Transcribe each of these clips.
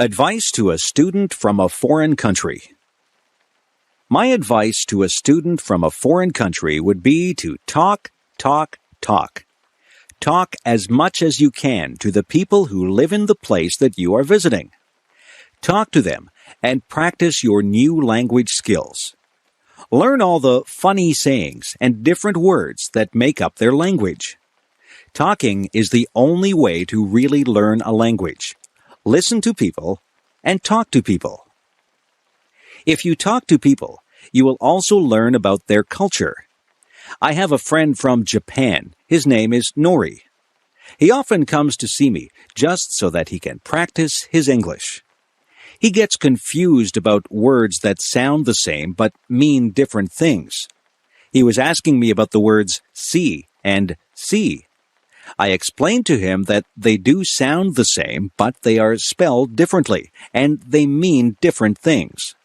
Advice to a student from a foreign country. My advice to a student from a foreign country would be to talk. Talk as much as you can to the people who live in the place that you are visiting. Talk to them and practice your new language skills. Learn all the funny sayings and different words that make up their language. Talking is the only way to really learn a language. Listen to people and talk to people. If you talk to people, you will also learn about their culture. I have a friend from Japan. His name is Nori. He often comes to see me just so that he can practice his English. He gets confused about words that sound the same but mean different things. He was asking me about the words see and see. I explained to him that they do sound the same, but they are spelled differently, and they mean different things.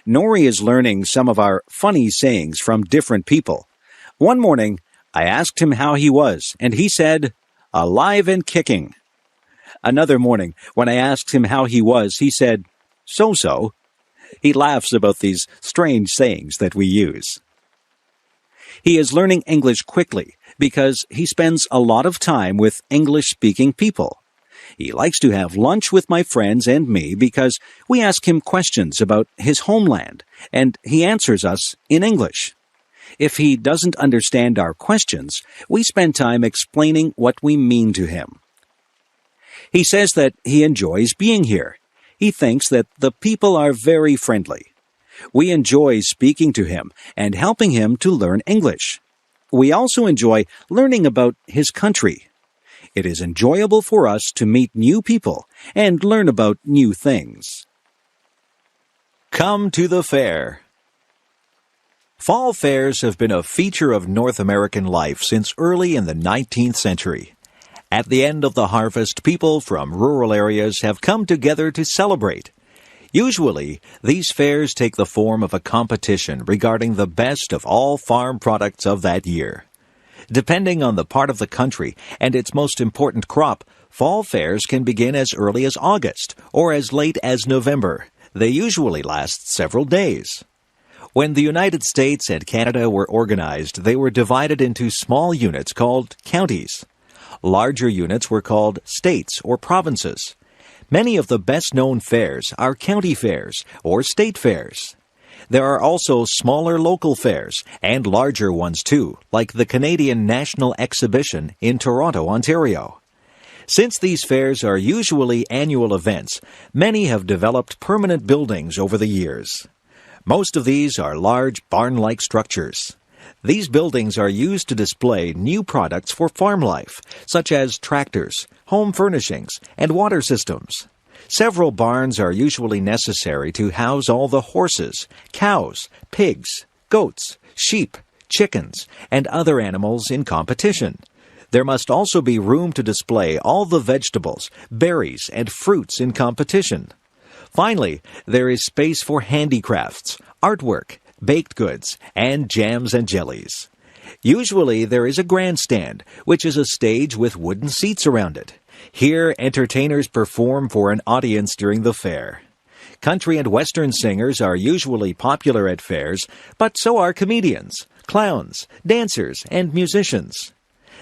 Nori is learning some of our funny sayings from different people. One morning, I asked him how he was, and he said, "Alive and kicking." Another morning, when I asked him how he was, he said, "So-so." He laughs about these strange sayings that we use. He is learning English quickly because he spends a lot of time with English-speaking people. He likes to have lunch with my friends and me because we ask him questions about his homeland, and he answers us in English. If he doesn't understand our questions, we spend time explaining what we mean to him. He says that he enjoys being here. He thinks that the people are very friendly. We enjoy speaking to him and helping him to learn English. We also enjoy learning about his country. It is enjoyable for us to meet new people and learn about new things. Come to the fair. Fall fairs have been a feature of North American life since early in the 19th century. At the end of the harvest, people from rural areas have come together to celebrate. Usually, these fairs take the form of a competition regarding the best of all farm products of that year. Depending on the part of the country and its most important crop, fall fairs can begin as early as August or as late as November. They usually last several days. When the United States and Canada were organized, they were divided into small units called counties. Larger units were called states or provinces. Many of the best-known fairs are county fairs or state fairs. There are also smaller local fairs and larger ones too, like the Canadian National Exhibition in Toronto, Ontario. Since these fairs are usually annual events, many have developed permanent buildings over the years. Most of these are large barn-like structures. These buildings are used to display new products for farm life, such as tractors, home furnishings, and water systems. Several barns are usually necessary to house all the horses, cows, pigs, goats, sheep, chickens, and other animals in competition. There must also be room to display all the vegetables, berries, and fruits in competition. Finally, there is space for handicrafts, artwork, baked goods, and jams and jellies. Usually there is a grandstand, which is a stage with wooden seats around it. Here, entertainers perform for an audience during the fair. Country and Western singers are usually popular at fairs, but so are comedians, clowns, dancers, and musicians.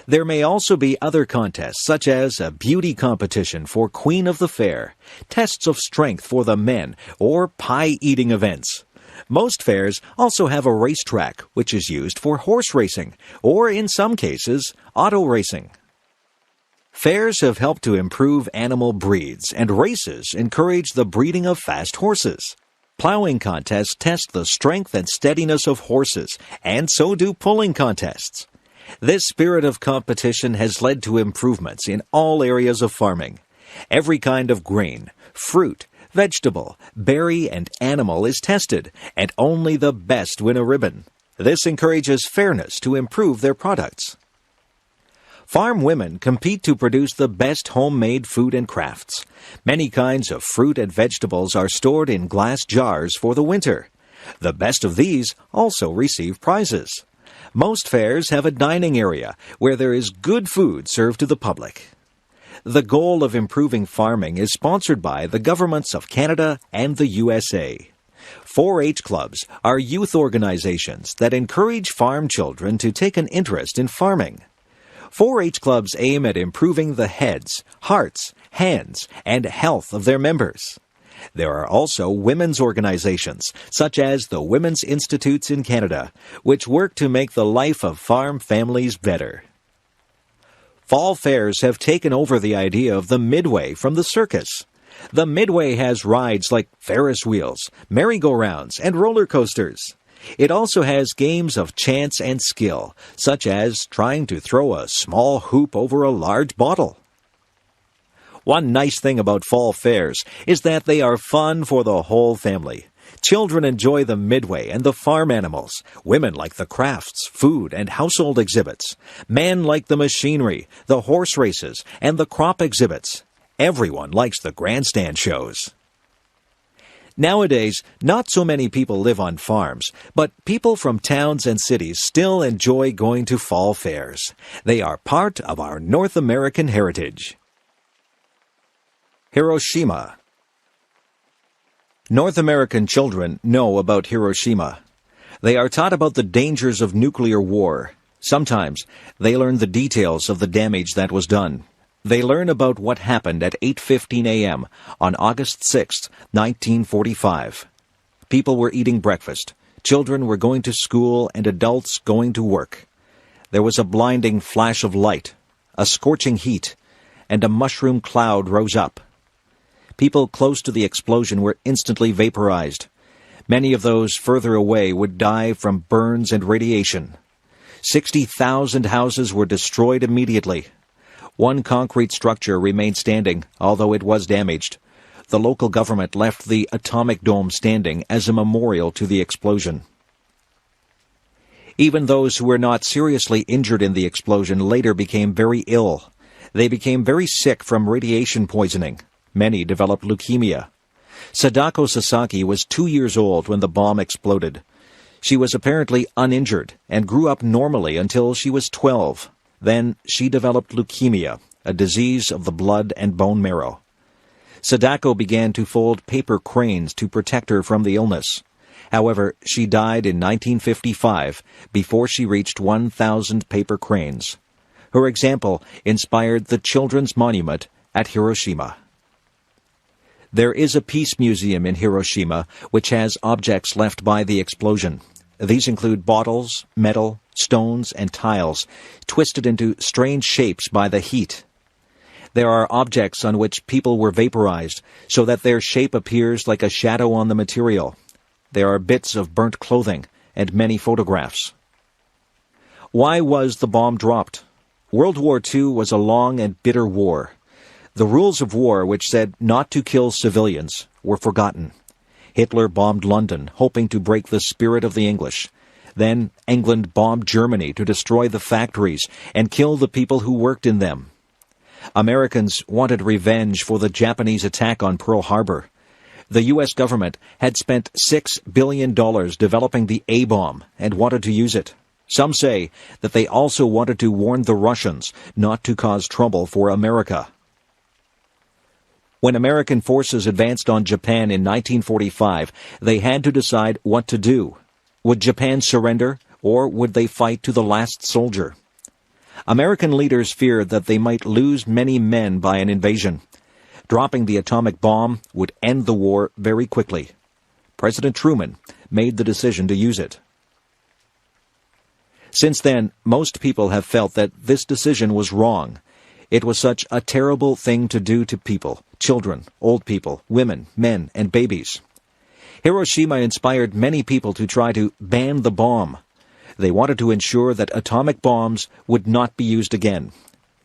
There may also be other contests, such as a beauty competition for Queen of the Fair, tests of strength for the men, or pie-eating events. Most fairs also have a racetrack, which is used for horse racing, or in some cases, auto racing. Fairs have helped to improve animal breeds, and races encourage the breeding of fast horses. Plowing contests test the strength and steadiness of horses, and so do pulling contests. This spirit of competition has led to improvements in all areas of farming. Every kind of grain, fruit, vegetable, berry, and animal is tested, and only the best win a ribbon. This encourages fairness to improve their products. Farm women compete to produce the best homemade food and crafts. Many kinds of fruit and vegetables are stored in glass jars for the winter. The best of these also receive prizes. Most fairs have a dining area where there is good food served to the public. The goal of improving farming is sponsored by the governments of Canada and the USA. 4-H clubs are youth organizations that encourage farm children to take an interest in farming. 4-H clubs aim at improving the heads, hearts, hands, and health of their members. There are also women's organizations, such as the Women's Institutes in Canada, which work to make the life of farm families better. Fall fairs have taken over the idea of the Midway from the circus. The Midway has rides like Ferris wheels, merry-go-rounds, and roller coasters. It also has games of chance and skill, such as trying to throw a small hoop over a large bottle. One nice thing about fall fairs is that they are fun for the whole family. Children enjoy the Midway and the farm animals. Women like the crafts, food, and household exhibits. Men like the machinery, the horse races, and the crop exhibits. Everyone likes the grandstand shows. Nowadays, not so many people live on farms, but people from towns and cities still enjoy going to fall fairs. They are part of our North American heritage. Hiroshima. North American children know about Hiroshima. They are taught about the dangers of nuclear war. Sometimes they learn the details of the damage that was done. They learn about what happened at 8:15 a.m. on August 6, 1945. People were eating breakfast. Children were going to school and adults going to work. There was a blinding flash of light, a scorching heat, and a mushroom cloud rose up. People close to the explosion were instantly vaporized. Many of those further away would die from burns and radiation. 60,000 houses were destroyed immediately. One concrete structure remained standing, although it was damaged. The local government left the atomic dome standing as a memorial to the explosion. Even those who were not seriously injured in the explosion later became very ill. They became very sick from radiation poisoning. Many developed leukemia. Sadako Sasaki was 2 years old when the bomb exploded. She was apparently uninjured and grew up normally until she was 12. Then she developed leukemia, a disease of the blood and bone marrow. Sadako began to fold paper cranes to protect her from the illness. However, she died in 1955 before she reached 1,000 paper cranes. Her example inspired the Children's Monument at Hiroshima. There is a peace museum in Hiroshima which has objects left by the explosion. These include bottles, metal, stones, and tiles, twisted into strange shapes by the heat. There are objects on which people were vaporized, so that their shape appears like a shadow on the material. There are bits of burnt clothing and many photographs. Why was the bomb dropped? World War II was a long and bitter war. The rules of war, which said not to kill civilians, were forgotten. Hitler bombed London, hoping to break the spirit of the English. Then England bombed Germany to destroy the factories and kill the people who worked in them. Americans wanted revenge for the Japanese attack on Pearl Harbor. The U.S. government had spent $6 billion developing the A-bomb and wanted to use it. Some say that they also wanted to warn the Russians not to cause trouble for America. When American forces advanced on Japan in 1945, they had to decide what to do. Would Japan surrender, or would they fight to the last soldier? American leaders feared that they might lose many men by an invasion. Dropping the atomic bomb would end the war very quickly. President Truman made the decision to use it. Since then, most people have felt that this decision was wrong. It was such a terrible thing to do to people, children, old people, women, men, and babies. Hiroshima inspired many people to try to ban the bomb. They wanted to ensure that atomic bombs would not be used again.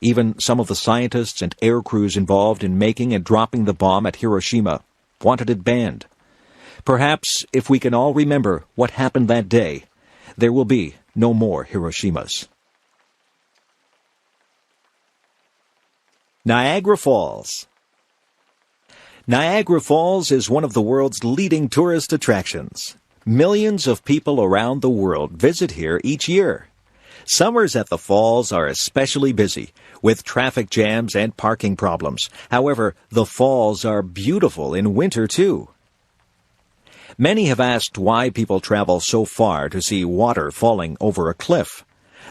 Even some of the scientists and air crews involved in making and dropping the bomb at Hiroshima wanted it banned. Perhaps if we can all remember what happened that day, there will be no more Hiroshimas. Niagara Falls. Niagara Falls is one of the world's leading tourist attractions. Millions of people around the world visit here each year. Summers at the falls are especially busy, with traffic jams and parking problems. However, the falls are beautiful in winter, too. Many have asked why people travel so far to see water falling over a cliff.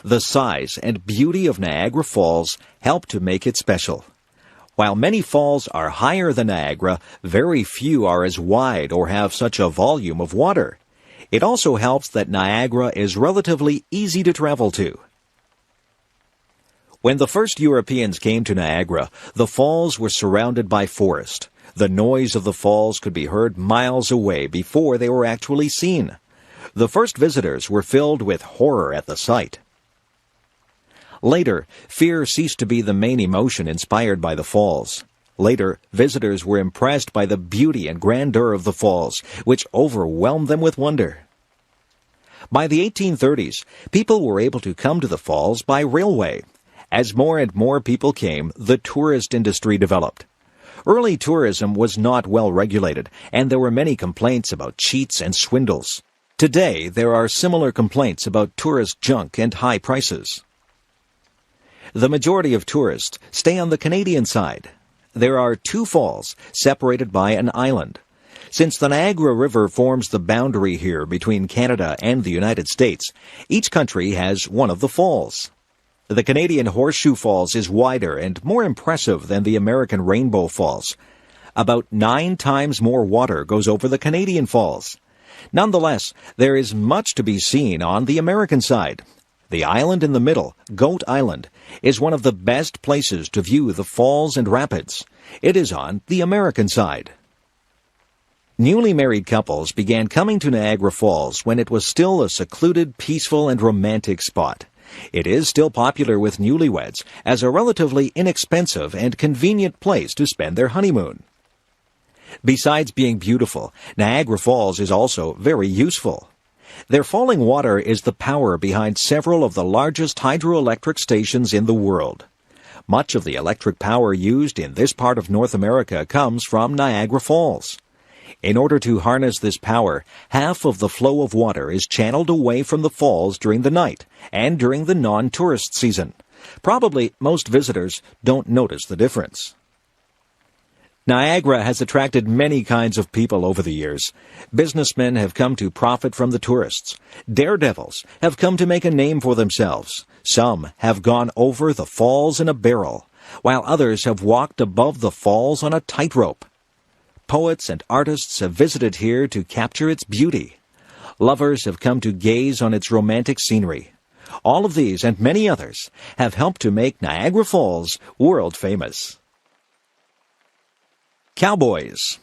The size and beauty of Niagara Falls help to make it special. While many falls are higher than Niagara, very few are as wide or have such a volume of water. It also helps that Niagara is relatively easy to travel to. When the first Europeans came to Niagara, the falls were surrounded by forest. The noise of the falls could be heard miles away before they were actually seen. The first visitors were filled with horror at the sight. Later, fear ceased to be the main emotion inspired by the falls. Later, visitors were impressed by the beauty and grandeur of the falls, which overwhelmed them with wonder. By the 1830s, people were able to come to the falls by railway. As more and more people came, the tourist industry developed. Early tourism was not well regulated, and there were many complaints about cheats and swindles. Today, there are similar complaints about tourist junk and high prices. The majority of tourists stay on the Canadian side. There are two falls separated by an island. Since the Niagara River forms the boundary here between Canada and the United States, each country has one of the falls. The Canadian Horseshoe Falls is wider and more impressive than the American Rainbow Falls. About 9 times more water goes over the Canadian falls. Nonetheless, there is much to be seen on the American side. The island in the middle, Goat Island, is one of the best places to view the falls and rapids. It is on the American side. Newly married couples began coming to Niagara Falls when it was still a secluded, peaceful, and romantic spot. It is still popular with newlyweds as a relatively inexpensive and convenient place to spend their honeymoon. Besides being beautiful, Niagara Falls is also very useful. Their falling water is the power behind several of the largest hydroelectric stations in the world. Much of the electric power used in this part of North America comes from Niagara Falls. In order to harness this power, half of the flow of water is channeled away from the falls during the night and during the non-tourist season. Probably most visitors don't notice the difference. Niagara has attracted many kinds of people over the years. Businessmen have come to profit from the tourists. Daredevils have come to make a name for themselves. Some have gone over the falls in a barrel, while others have walked above the falls on a tightrope. Poets and artists have visited here to capture its beauty. Lovers have come to gaze on its romantic scenery. All of these and many others have helped to make Niagara Falls world famous. Cowboys.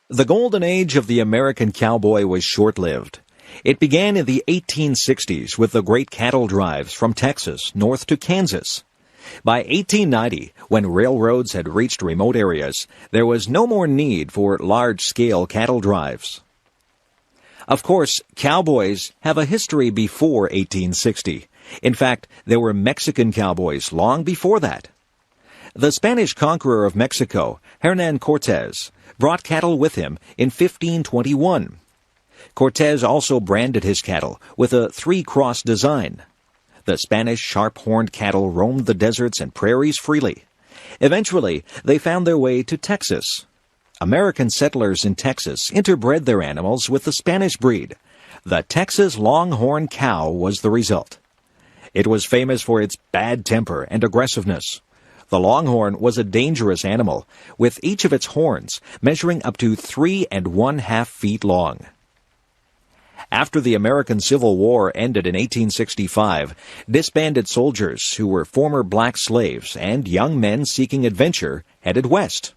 The golden age of the American cowboy was short-lived. It began in the 1860s with the great cattle drives from Texas north to Kansas. By 1890, when railroads had reached remote areas, there was no more need for large-scale cattle drives. Of course, cowboys have a history before 1860. In fact, there were Mexican cowboys long before that. The Spanish conqueror of Mexico, Hernán Cortés, brought cattle with him in 1521. Cortés also branded his cattle with a 3-cross design. The Spanish sharp-horned cattle roamed the deserts and prairies freely. Eventually, they found their way to Texas. American settlers in Texas interbred their animals with the Spanish breed. The Texas Longhorn cow was the result. It was famous for its bad temper and aggressiveness. The Longhorn was a dangerous animal, with each of its horns measuring up to 3 1/2 feet long. After the American Civil War ended in 1865, disbanded soldiers who were former black slaves and young men seeking adventure headed west.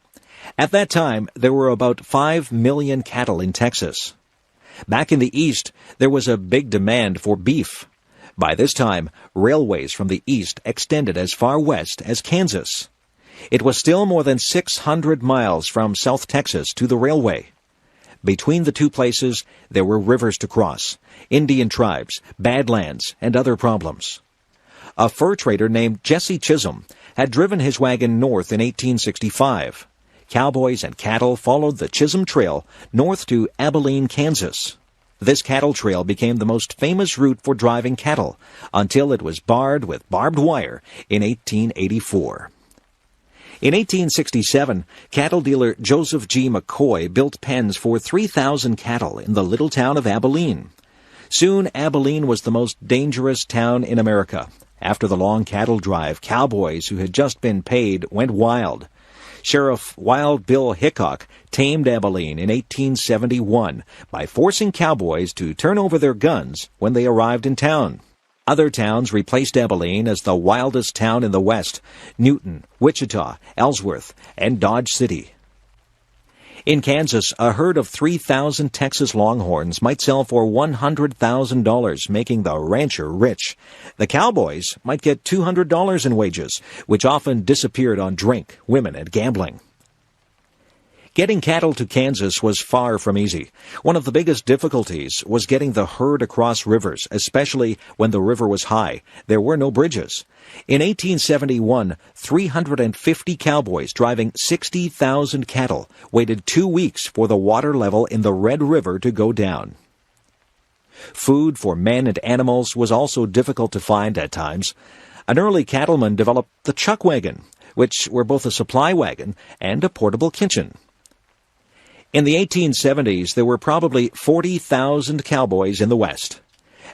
At that time, there were about 5 million cattle in Texas. Back in the east, there was a big demand for beef. By this time, railways from the east extended as far west as Kansas. It was still more than 600 miles from South Texas to the railway. Between the two places, there were rivers to cross, Indian tribes, badlands, and other problems. A fur trader named Jesse Chisholm had driven his wagon north in 1865. Cowboys and cattle followed the Chisholm Trail north to Abilene, Kansas. This cattle trail became the most famous route for driving cattle until it was barred with barbed wire in 1884. In 1867, cattle dealer Joseph G. McCoy built pens for 3,000 cattle in the little town of Abilene. Soon, Abilene was the most dangerous town in America. After the long cattle drive, cowboys who had just been paid went wild. Sheriff Wild Bill Hickok tamed Abilene in 1871 by forcing cowboys to turn over their guns when they arrived in town. Other towns replaced Abilene as the wildest town in the West: Newton, Wichita, Ellsworth, and Dodge City. In Kansas, a herd of 3,000 Texas Longhorns might sell for $100,000, making the rancher rich. The cowboys might get $200 in wages, which often disappeared on drink, women, and gambling. Getting cattle to Kansas was far from easy. One of the biggest difficulties was getting the herd across rivers, especially when the river was high. There were no bridges. In 1871, 350 cowboys driving 60,000 cattle waited 2 weeks for the water level in the Red River to go down. Food for men and animals was also difficult to find at times. An early cattleman developed the chuck wagon, which were both a supply wagon and a portable kitchen. In the 1870s, there were probably 40,000 cowboys in the West.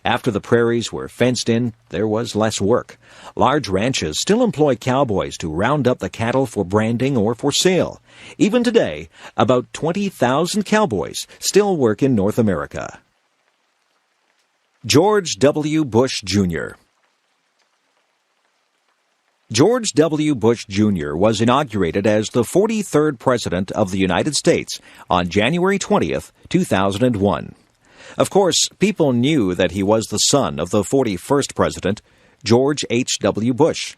After the prairies were fenced in, there was less work. Large ranches still employ cowboys to round up the cattle for branding or for sale. Even today, about 20,000 cowboys still work in North America. George W. Bush, Jr. George W. Bush, Jr. was inaugurated as the 43rd President of the United States on January 20th, 2001. Of course, people knew that he was the son of the 41st President, George H. W. Bush.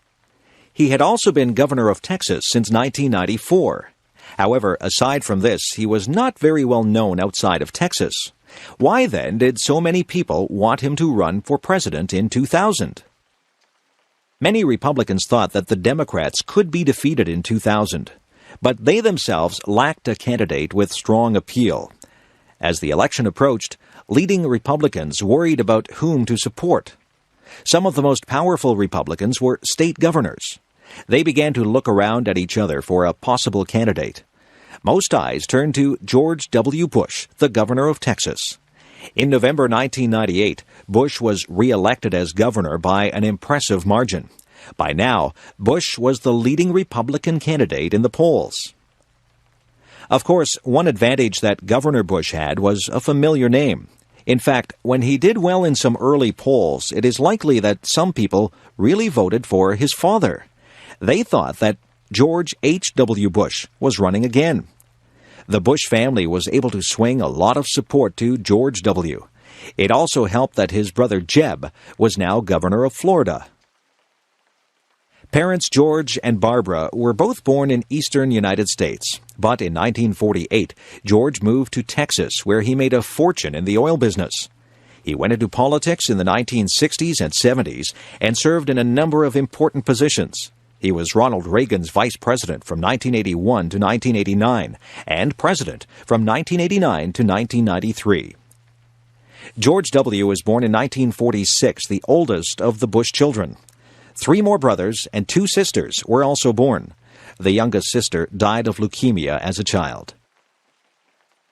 He had also been governor of Texas since 1994. However, aside from this, he was not very well known outside of Texas. Why then did so many people want him to run for president in 2000? Many Republicans thought that the Democrats could be defeated in 2000, but they themselves lacked a candidate with strong appeal. As the election approached, leading Republicans worried about whom to support. Some of the most powerful Republicans were state governors. They began to look around at each other for a possible candidate. Most eyes turned to George W. Bush, the governor of Texas. In November 1998, Bush was re-elected as governor by an impressive margin. By now, Bush was the leading Republican candidate in the polls. Of course, one advantage that Governor Bush had was a familiar name. In fact, when he did well in some early polls, it is likely that some people really voted for his father. They thought that George H. W. Bush was running again. The Bush family was able to swing a lot of support to George W. It also helped that his brother Jeb was now governor of Florida. Parents George and Barbara were both born in eastern United States, but in 1948, George moved to Texas, where he made a fortune in the oil business. He went into politics in the 1960s and 70s and served in a number of important positions. He was Ronald Reagan's vice president from 1981 to 1989 and president from 1989 to 1993. George W. was born in 1946, the oldest of the Bush children. 3 more brothers and 2 sisters were also born. The youngest sister died of leukemia as a child.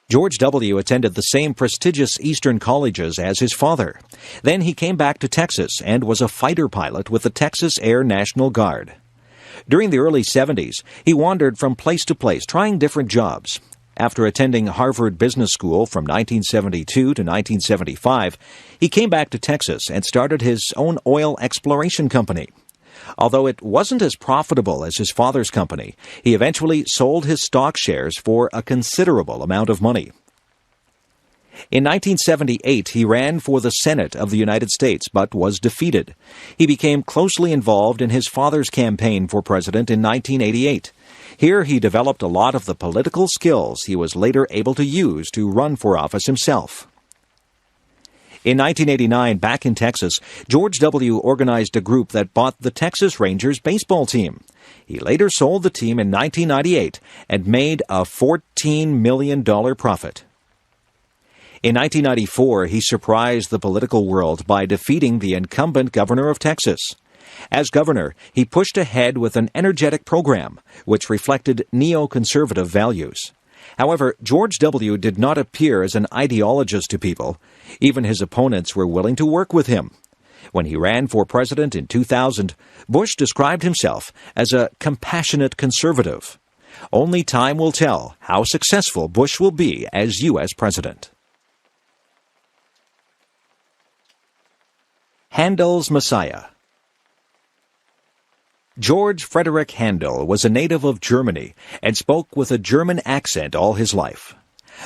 George W. attended the same prestigious Eastern colleges as his father. Then he came back to Texas and was a fighter pilot with the Texas Air National Guard. During the early 70s, he wandered from place to place, trying different jobs. After attending Harvard Business School from 1972 to 1975, he came back to Texas and started his own oil exploration company. Although it wasn't as profitable as his father's company, he eventually sold his stock shares for a considerable amount of money. In 1978, he ran for the Senate of the United States, but was defeated. He became closely involved in his father's campaign for president in 1988. Here he developed a lot of the political skills he was later able to use to run for office himself. In 1989, back in Texas, George W. organized a group that bought the Texas Rangers baseball team. He later sold the team in 1998 and made a $14 million profit. In 1994, he surprised the political world by defeating the incumbent governor of Texas. As governor, he pushed ahead with an energetic program, which reflected neoconservative values. However, George W. did not appear as an ideologist to people. Even his opponents were willing to work with him. When he ran for president in 2000, Bush described himself as a compassionate conservative. Only time will tell how successful Bush will be as U.S. president. Handel's Messiah. George Frederick Handel was a native of Germany and spoke with a German accent all his life.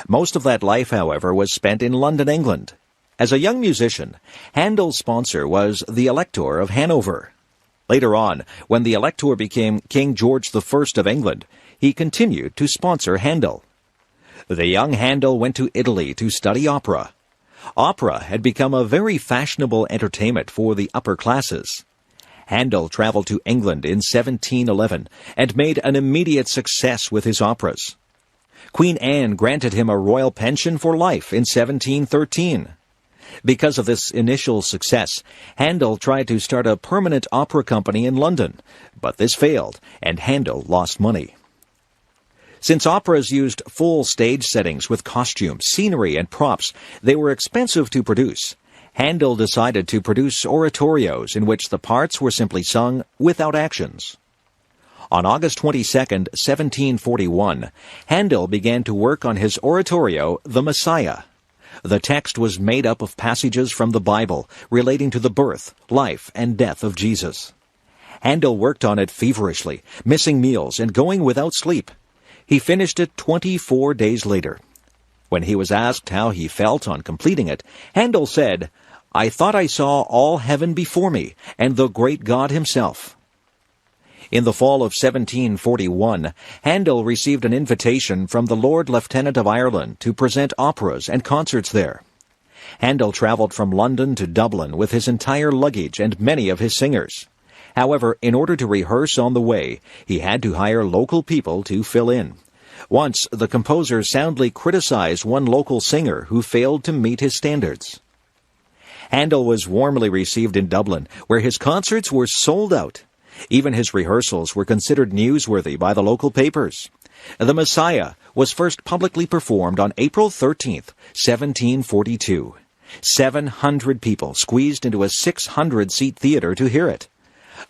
Most of that life, however, was spent in London, England. As a young musician, Handel's sponsor was the Elector of Hanover. Later on, when the Elector became King George I of England, he continued to sponsor Handel. The young Handel went to Italy to study opera. Opera had become a very fashionable entertainment for the upper classes. Handel traveled to England in 1711 and made an immediate success with his operas. Queen Anne granted him a royal pension for life in 1713. Because of this initial success, Handel tried to start a permanent opera company in London, but this failed, and Handel lost money. Since operas used full stage settings with costumes, scenery, and props, they were expensive to produce. Handel decided to produce oratorios in which the parts were simply sung without actions. On August 22, 1741, Handel began to work on his oratorio, The Messiah. The text was made up of passages from the Bible relating to the birth, life, and death of Jesus. Handel worked on it feverishly, missing meals and going without sleep. He finished it 24 days later. When he was asked how he felt on completing it, Handel said, "I thought I saw all heaven before me, and the great God himself." In the fall of 1741, Handel received an invitation from the Lord Lieutenant of Ireland to present operas and concerts there. Handel traveled from London to Dublin with his entire luggage and many of his singers. However, in order to rehearse on the way, he had to hire local people to fill in. Once, the composer soundly criticized one local singer who failed to meet his standards. Handel was warmly received in Dublin, where his concerts were sold out. Even his rehearsals were considered newsworthy by the local papers. The Messiah was first publicly performed on April 13, 1742. 700 people squeezed into a 600-seat theater to hear it.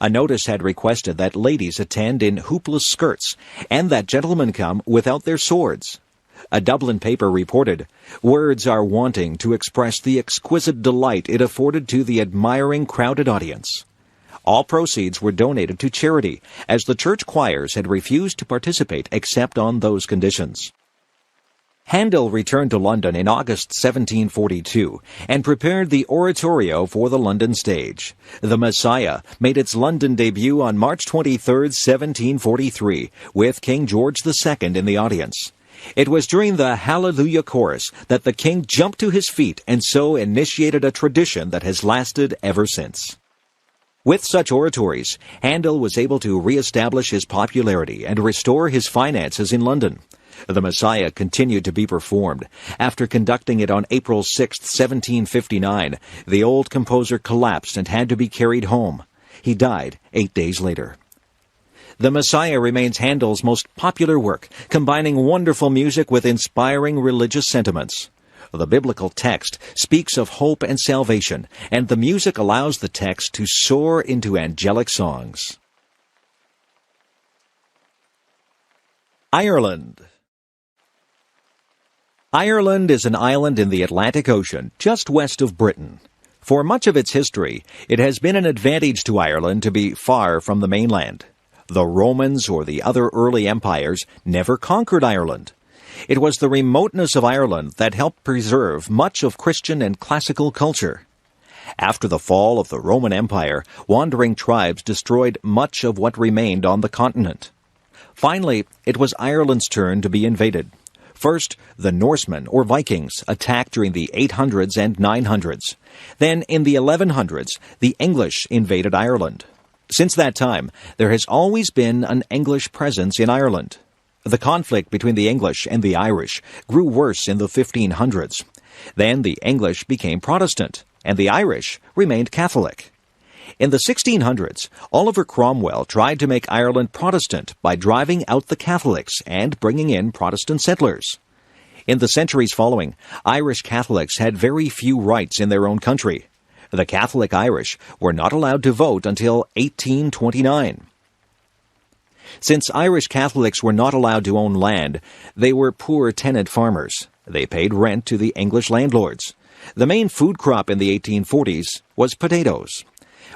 A notice had requested that ladies attend in hoopless skirts and that gentlemen come without their swords. A Dublin paper reported, "Words are wanting to express the exquisite delight it afforded to the admiring crowded audience." All proceeds were donated to charity, as the church choirs had refused to participate except on those conditions. Handel returned to London in August 1742 and prepared the oratorio for the London stage. The Messiah made its London debut on March 23, 1743, with King George II in the audience. It was during the Hallelujah Chorus that the king jumped to his feet and so initiated a tradition that has lasted ever since. With such oratories, Handel was able to re-establish his popularity and restore his finances in London. The Messiah continued to be performed. After conducting it on April 6, 1759, the old composer collapsed and had to be carried home. He died 8 days later. The Messiah remains Handel's most popular work, combining wonderful music with inspiring religious sentiments. The biblical text speaks of hope and salvation, and the music allows the text to soar into angelic songs. Ireland. Ireland is an island in the Atlantic Ocean, just west of Britain. For much of its history, it has been an advantage to Ireland to be far from the mainland. The Romans or the other early empires never conquered Ireland. It was the remoteness of Ireland that helped preserve much of Christian and classical culture. After the fall of the Roman Empire, wandering tribes destroyed much of what remained on the continent. Finally, it was Ireland's turn to be invaded. First, the Norsemen, or Vikings, attacked during the 800s and 900s. Then, in the 1100s, the English invaded Ireland. Since that time, there has always been an English presence in Ireland. The conflict between the English and the Irish grew worse in the 1500s. Then the English became Protestant, and the Irish remained Catholic. In the 1600s, Oliver Cromwell tried to make Ireland Protestant by driving out the Catholics and bringing in Protestant settlers. In the centuries following, Irish Catholics had very few rights in their own country. The Catholic Irish were not allowed to vote until 1829. Since Irish Catholics were not allowed to own land, they were poor tenant farmers. They paid rent to the English landlords. The main food crop in the 1840s was potatoes.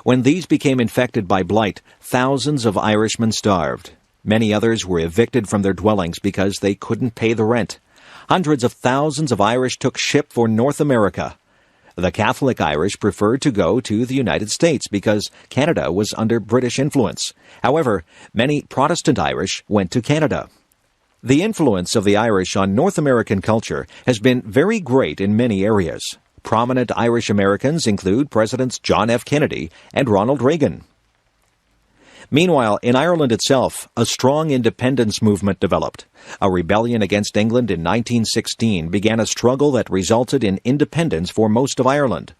When these became infected by blight, thousands of Irishmen starved. Many others were evicted from their dwellings because they couldn't pay the rent. Hundreds of thousands of Irish took ship for North America. The Catholic Irish preferred to go to the United States because Canada was under British influence. However, many Protestant Irish went to Canada. The influence of the Irish on North American culture has been very great in many areas. Prominent Irish Americans include Presidents John F. Kennedy and Ronald Reagan. Meanwhile, in Ireland itself, a strong independence movement developed. A rebellion against England in 1916 began a struggle that resulted in independence for most of Ireland.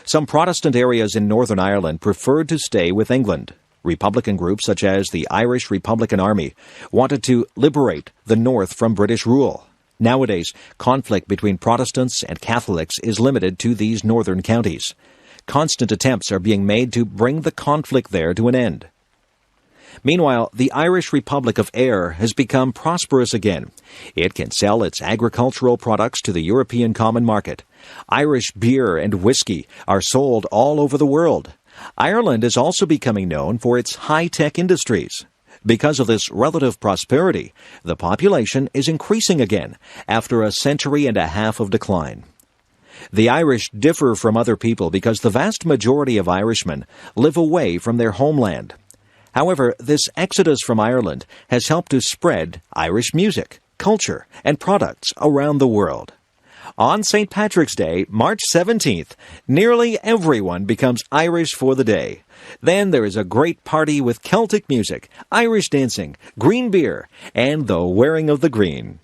Some Protestant areas in Northern Ireland preferred to stay with England. Republican groups such as the Irish Republican Army wanted to liberate the North from British rule. Nowadays, conflict between Protestants and Catholics is limited to these northern counties. Constant attempts are being made to bring the conflict there to an end. Meanwhile, the Irish Republic of Ayr has become prosperous again. It can sell its agricultural products to the European common market. Irish beer and whiskey are sold all over the world. Ireland is also becoming known for its high-tech industries. Because of this relative prosperity, the population is increasing again after a century and a half of decline. The Irish differ from other people because the vast majority of Irishmen live away from their homeland. However, this exodus from Ireland has helped to spread Irish music, culture, and products around the world. On St. Patrick's Day, March 17th, nearly everyone becomes Irish for the day. Then there is a great party with Celtic music, Irish dancing, green beer, and the wearing of the green.